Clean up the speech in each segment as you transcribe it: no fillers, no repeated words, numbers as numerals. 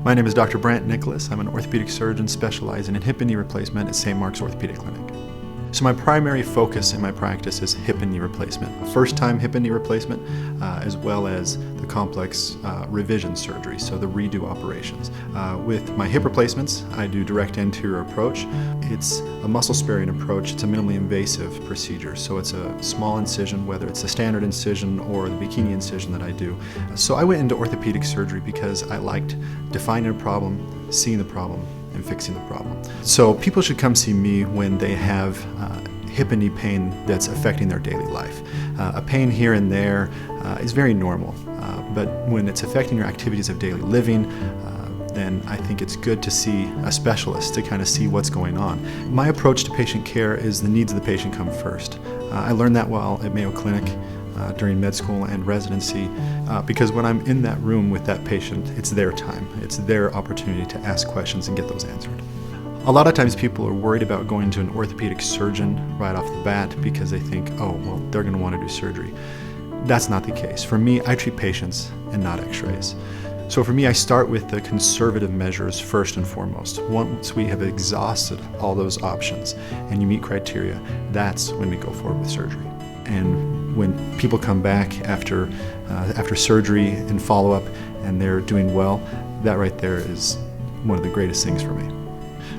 My name is Dr. Brant Nikolaus. I'm an orthopedic surgeon specializing in hip and knee replacement at St. Mark's Orthopedic Clinic. So my primary focus in my practice is hip and knee replacement. First-time hip and knee replacement, as well as the complex revision surgery, so the redo operations. With my hip replacements, I do direct anterior approach. It's a muscle-sparing approach. It's a minimally invasive procedure, so it's a small incision, whether it's a standard incision or the bikini incision that I do. So I went into orthopedic surgery because I liked defining a problem, seeing the problem, and fixing the problem. So people should come see me when they have hip and knee pain that's affecting their daily life. A pain here and there is very normal, but when it's affecting your activities of daily living, then I think it's good to see a specialist to kind of see what's going on. My approach to patient care is the needs of the patient come first. I learned that while at Mayo Clinic during med school and residency, because when I'm in that room with that patient, it's their time. It's their opportunity to ask questions and get those answered. A lot of times people are worried about going to an orthopedic surgeon right off the bat because they think, oh, well, they're going to want to do surgery. That's not the case. For me, I treat patients and not x-rays. So for me, I start with the conservative measures first and foremost. Once we have exhausted all those options and you meet criteria, that's when we go forward with surgery. And when people come back after surgery and follow-up and they're doing well, that right there is one of the greatest things for me.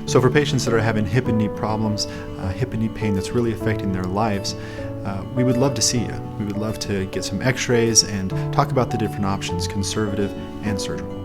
So for patients that are having hip and knee problems, hip and knee pain that's really affecting their lives, we would love to see you. We would love to get some x-rays and talk about the different options, conservative and surgical.